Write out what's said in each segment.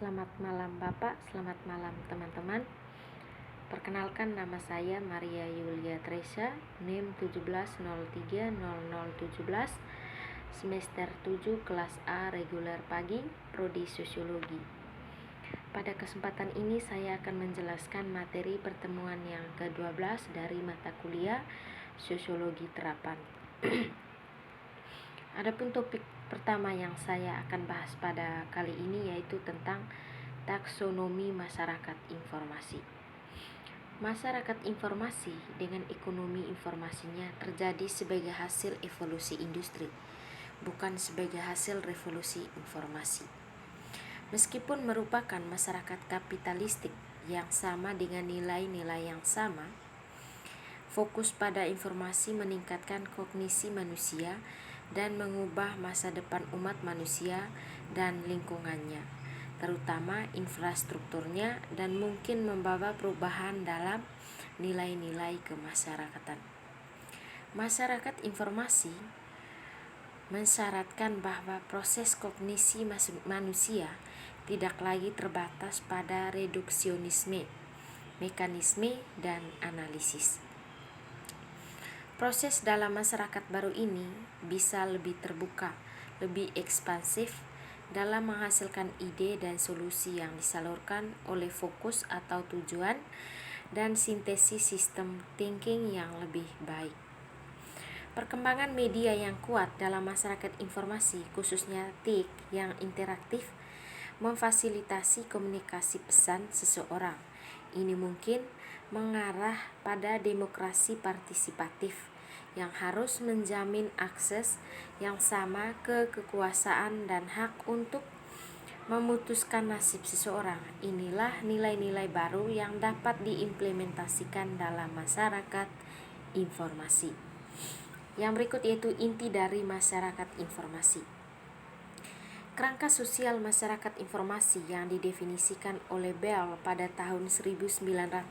Selamat malam Bapak, selamat malam teman-teman. Perkenalkan, nama saya Maria Yulia Tresya, NIM 17030017, semester 7 kelas A reguler pagi, prodi Sosiologi. Pada kesempatan ini saya akan menjelaskan materi pertemuan yang ke-12 dari mata kuliah Sosiologi Terapan. Adapun topik pertama yang saya akan bahas pada kali ini yaitu tentang taksonomi masyarakat informasi. Masyarakat informasi dengan ekonomi informasinya terjadi sebagai hasil evolusi industri, bukan sebagai hasil revolusi informasi. Meskipun merupakan masyarakat kapitalistik yang sama dengan nilai-nilai yang sama, fokus pada informasi meningkatkan kognisi manusia dan mengubah masa depan umat manusia dan lingkungannya, terutama infrastrukturnya, dan mungkin membawa perubahan dalam nilai-nilai kemasyarakatan. Masyarakat informasi mensyaratkan bahwa proses kognisi manusia tidak lagi terbatas pada reduksionisme, mekanisme, dan analisis. Proses dalam masyarakat baru ini bisa lebih terbuka, lebih ekspansif dalam menghasilkan ide dan solusi yang disalurkan oleh fokus atau tujuan dan sintesis sistem thinking yang lebih baik. Perkembangan media yang kuat dalam masyarakat informasi, khususnya TIK yang interaktif, memfasilitasi komunikasi pesan seseorang. Ini mungkin mengarah pada demokrasi partisipatif yang harus menjamin akses yang sama ke kekuasaan dan hak untuk memutuskan nasib seseorang. Inilah nilai-nilai baru yang dapat diimplementasikan dalam masyarakat informasi. Yang berikut yaitu inti dari masyarakat informasi. Kerangka sosial masyarakat informasi yang didefinisikan oleh Bell pada tahun 1979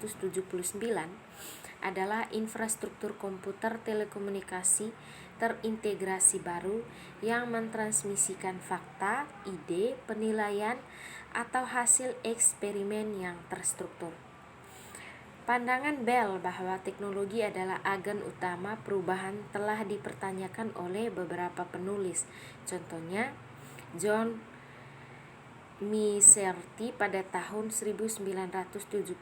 adalah infrastruktur komputer telekomunikasi terintegrasi baru yang mentransmisikan fakta, ide, penilaian, atau hasil eksperimen yang terstruktur. Pandangan Bell bahwa teknologi adalah agen utama perubahan telah dipertanyakan oleh beberapa penulis. Contohnya, John Miserti pada tahun 1979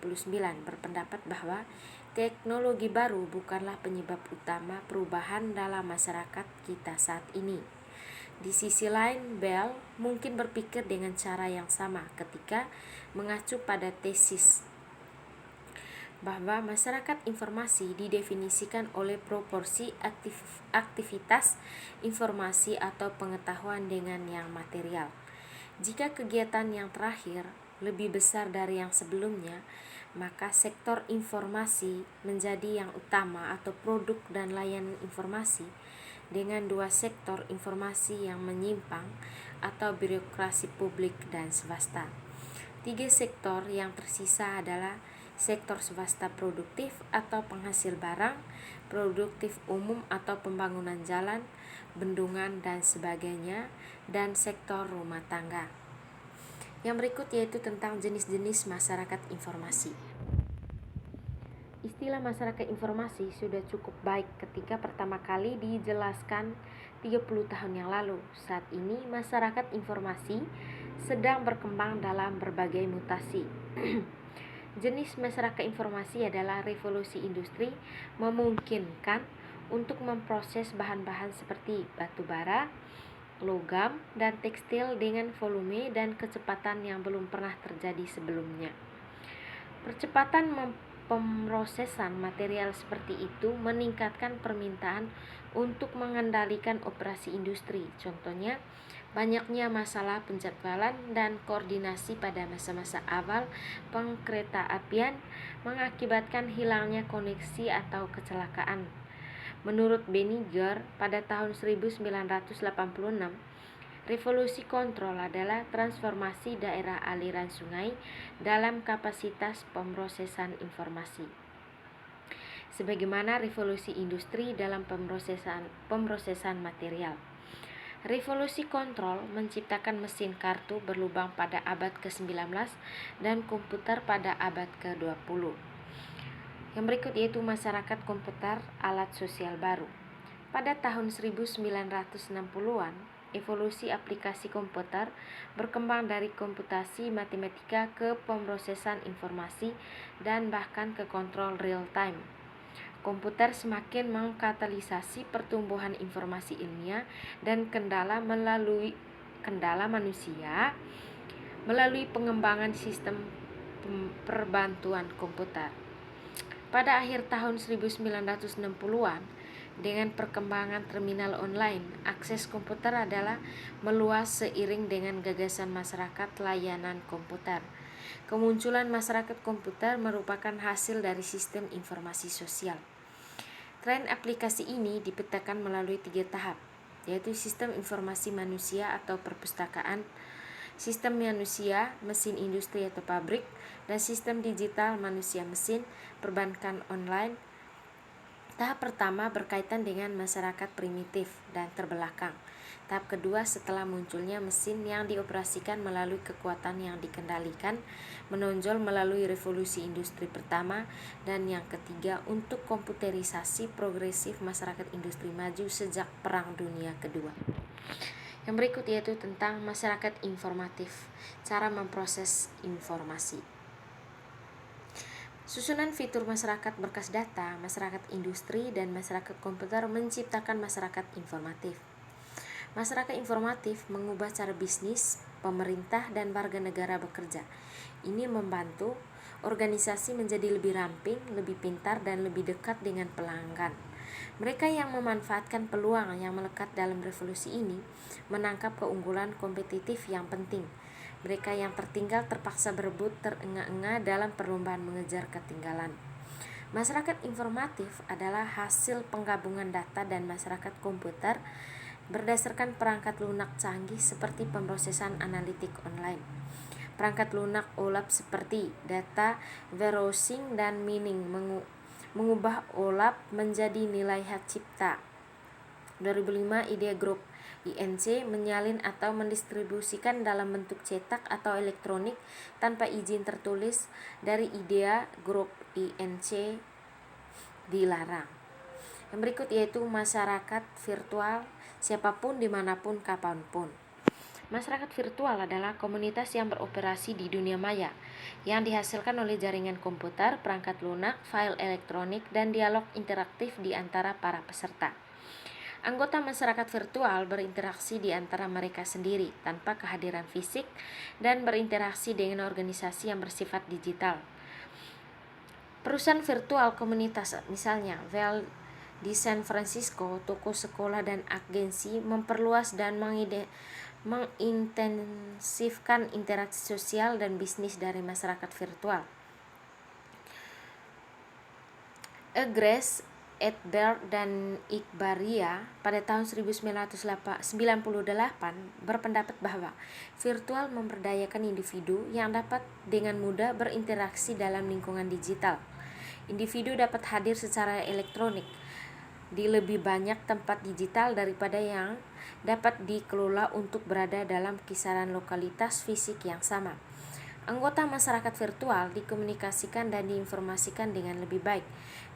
berpendapat bahwa teknologi baru bukanlah penyebab utama perubahan dalam masyarakat kita saat ini. Di sisi lain, Bell mungkin berpikir dengan cara yang sama ketika mengacu pada tesis bahwa masyarakat informasi didefinisikan oleh proporsi aktivitas informasi atau pengetahuan dengan yang material. Jika kegiatan yang terakhir lebih besar dari yang sebelumnya, maka sektor informasi menjadi yang utama atau produk dan layanan informasi dengan dua sektor informasi yang menyimpang atau birokrasi publik dan swasta. Tiga sektor yang tersisa adalah sektor swasta produktif atau penghasil barang, produktif umum atau pembangunan jalan, bendungan dan sebagainya, dan sektor rumah tangga. Yang berikut yaitu tentang jenis-jenis masyarakat informasi. Istilah masyarakat informasi sudah cukup baik ketika pertama kali dijelaskan 30 tahun yang lalu. Saat ini masyarakat informasi sedang berkembang dalam berbagai mutasi. Jenis masyarakat informasi adalah revolusi industri memungkinkan untuk memproses bahan-bahan seperti batu bara, logam, dan tekstil dengan volume dan kecepatan yang belum pernah terjadi sebelumnya. Percepatan pemrosesan material seperti itu meningkatkan permintaan untuk mengendalikan operasi industri. Contohnya, banyaknya masalah penjadwalan dan koordinasi pada masa-masa awal pengkeretaapian mengakibatkan hilangnya koneksi atau kecelakaan. Menurut Benninger, pada tahun 1986, revolusi kontrol adalah transformasi daerah aliran sungai dalam kapasitas pemrosesan informasi. Sebagaimana revolusi industri dalam pemrosesan material. Revolusi kontrol menciptakan mesin kartu berlubang pada abad ke-19 dan komputer pada abad ke-20. Yang berikut yaitu masyarakat komputer, alat sosial baru. Pada tahun 1960-an, evolusi aplikasi komputer berkembang dari komputasi matematika ke pemrosesan informasi dan bahkan ke kontrol real time. Komputer semakin mengkatalisasi pertumbuhan informasi ilmiah dan kendala manusia melalui pengembangan sistem perbantuan komputer. Pada akhir tahun 1960-an, dengan perkembangan terminal online, akses komputer adalah meluas seiring dengan gagasan masyarakat layanan komputer. Kemunculan masyarakat komputer merupakan hasil dari sistem informasi sosial. Tren aplikasi ini dipetakan melalui 3 tahap, yaitu sistem informasi manusia atau perpustakaan, sistem manusia, mesin industri atau pabrik, dan sistem digital manusia-mesin, perbankan online. Tahap pertama berkaitan dengan masyarakat primitif dan terbelakang. Tahap kedua setelah munculnya mesin yang dioperasikan melalui kekuatan yang dikendalikan, menonjol melalui revolusi industri pertama, dan yang ketiga untuk komputerisasi progresif masyarakat industri maju sejak Perang Dunia Kedua. Yang berikut yaitu tentang masyarakat informatif, cara memproses informasi. Susunan fitur masyarakat berkas data, masyarakat industri, dan masyarakat komputer menciptakan masyarakat informatif. Masyarakat informatif mengubah cara bisnis, pemerintah, dan warga negara bekerja. Ini membantu organisasi menjadi lebih ramping, lebih pintar, dan lebih dekat dengan pelanggan. Mereka yang memanfaatkan peluang yang melekat dalam revolusi ini menangkap keunggulan kompetitif yang penting. Mereka yang tertinggal terpaksa berebut terengah-engah dalam perlombaan mengejar ketinggalan. Masyarakat informatif adalah hasil penggabungan data dan masyarakat komputer berdasarkan perangkat lunak canggih seperti pemrosesan analitik online. Perangkat lunak OLAP seperti data warehousing dan mining mengubah OLAP menjadi nilai hak cipta. 2005 Idea Group INC menyalin atau mendistribusikan dalam bentuk cetak atau elektronik tanpa izin tertulis dari Idea Group INC dilarang. Yang berikut yaitu masyarakat virtual, siapapun, dimanapun, kapanpun. Masyarakat virtual adalah komunitas yang beroperasi di dunia maya, yang dihasilkan oleh jaringan komputer, perangkat lunak, file elektronik, dan dialog interaktif di antara para peserta. Anggota masyarakat virtual berinteraksi di antara mereka sendiri tanpa kehadiran fisik dan berinteraksi dengan organisasi yang bersifat digital. Perusahaan virtual komunitas, misalnya Vail di San Francisco, toko sekolah, dan agensi memperluas dan mengintensifkan interaksi sosial dan bisnis dari masyarakat virtual. Egress, Edberg, dan Iqbaria pada tahun 1998 berpendapat bahwa virtual memberdayakan individu yang dapat dengan mudah berinteraksi dalam lingkungan digital. Individu dapat hadir secara elektronik di lebih banyak tempat digital daripada yang dapat dikelola untuk berada dalam kisaran lokalitas fisik yang sama. Anggota masyarakat virtual dikomunikasikan dan diinformasikan dengan lebih baik.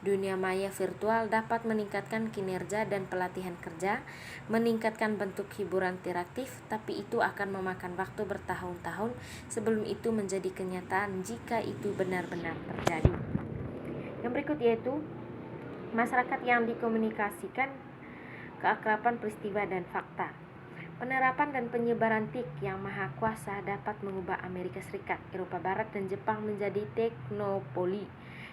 Dunia maya virtual dapat meningkatkan kinerja dan pelatihan kerja, meningkatkan bentuk hiburan interaktif, tapi itu akan memakan waktu bertahun-tahun sebelum itu menjadi kenyataan jika itu benar-benar terjadi. Yang berikut yaitu masyarakat yang dikomunikasikan, keakraban peristiwa dan fakta. Penerapan dan penyebaran TIK yang maha kuasa dapat mengubah Amerika Serikat, Eropa Barat, dan Jepang menjadi teknopoli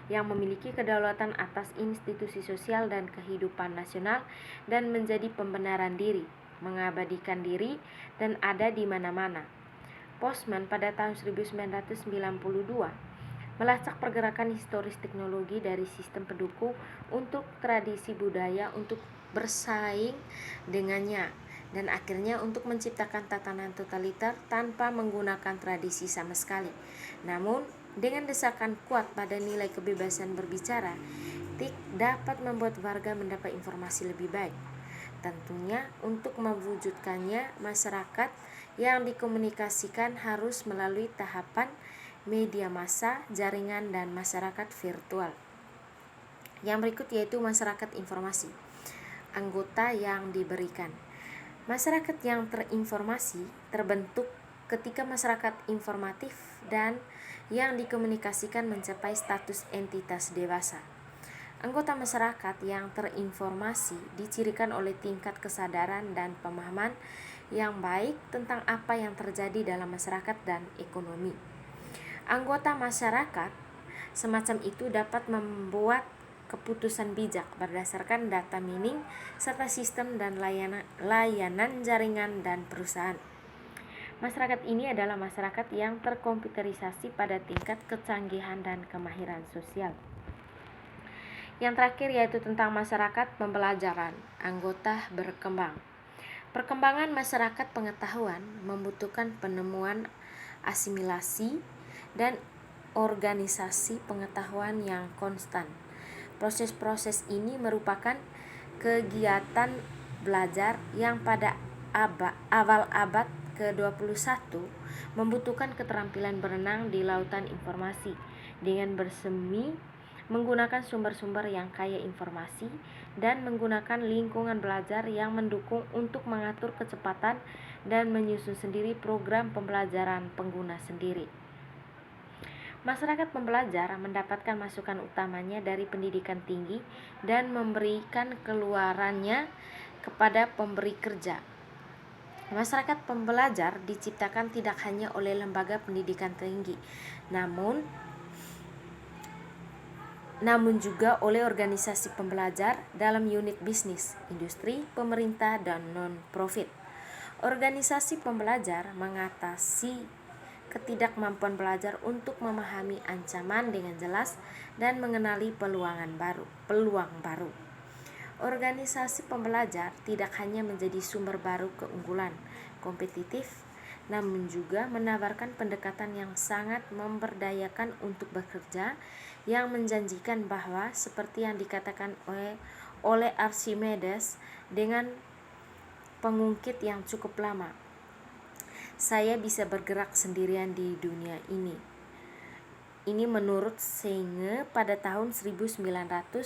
yang memiliki kedaulatan atas institusi sosial dan kehidupan nasional dan menjadi pembenaran diri, mengabadikan diri, dan ada di mana-mana. Postman pada tahun 1992 melacak pergerakan historis teknologi dari sistem pendukung untuk tradisi budaya untuk bersaing dengannya, dan akhirnya untuk menciptakan tatanan totaliter tanpa menggunakan tradisi sama sekali. Namun, dengan desakan kuat pada nilai kebebasan berbicara, TIK dapat membuat warga mendapat informasi lebih baik. Tentunya untuk mewujudkannya, masyarakat yang dikomunikasikan harus melalui tahapan media massa, jaringan, dan masyarakat virtual. Yang berikut yaitu masyarakat informasi. Anggota yang diberikan. Masyarakat yang terinformasi terbentuk ketika masyarakat informatif dan yang dikomunikasikan mencapai status entitas dewasa. Anggota masyarakat yang terinformasi dicirikan oleh tingkat kesadaran dan pemahaman yang baik tentang apa yang terjadi dalam masyarakat dan ekonomi. Anggota masyarakat semacam itu dapat membuat keputusan bijak berdasarkan data mining serta sistem dan layanan jaringan dan perusahaan. Masyarakat ini adalah masyarakat yang terkomputerisasi pada tingkat kecanggihan dan kemahiran sosial. Yang terakhir yaitu tentang masyarakat pembelajaran, anggota berkembang. Perkembangan masyarakat pengetahuan membutuhkan penemuan, asimilasi, dan organisasi pengetahuan yang konstan. Proses-proses ini merupakan kegiatan belajar yang pada awal abad ke-21 membutuhkan keterampilan berenang di lautan informasi dengan bersemi menggunakan sumber-sumber yang kaya informasi dan menggunakan lingkungan belajar yang mendukung untuk mengatur kecepatan dan menyusun sendiri program pembelajaran pengguna sendiri. Masyarakat pembelajar mendapatkan masukan utamanya dari pendidikan tinggi dan memberikan keluarannya kepada pemberi kerja. Masyarakat pembelajar diciptakan tidak hanya oleh lembaga pendidikan tinggi, namun juga oleh organisasi pembelajar dalam unit bisnis, industri, pemerintah, dan non-profit. Organisasi pembelajar mengatasi ketidakmampuan belajar untuk memahami ancaman dengan jelas dan mengenali peluang baru. Organisasi pembelajar tidak hanya menjadi sumber baru keunggulan kompetitif, namun juga menawarkan pendekatan yang sangat memberdayakan untuk bekerja, yang menjanjikan bahwa seperti yang dikatakan oleh Archimedes dengan pengungkit yang cukup lama, saya bisa bergerak sendirian di dunia ini. Ini menurut Senge pada tahun 1990.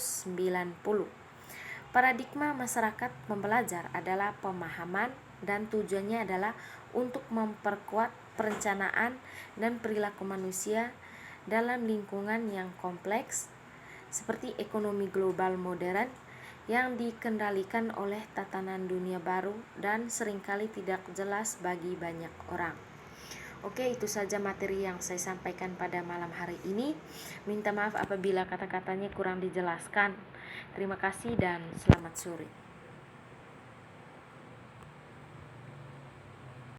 Paradigma masyarakat pembelajar adalah pemahaman dan tujuannya adalah untuk memperkuat perencanaan dan perilaku manusia dalam lingkungan yang kompleks seperti ekonomi global modern yang dikendalikan oleh tatanan dunia baru dan seringkali tidak jelas bagi banyak orang. Oke, itu saja materi yang saya sampaikan pada malam hari ini. Minta maaf apabila kata-katanya kurang dijelaskan. Terima kasih dan selamat sore.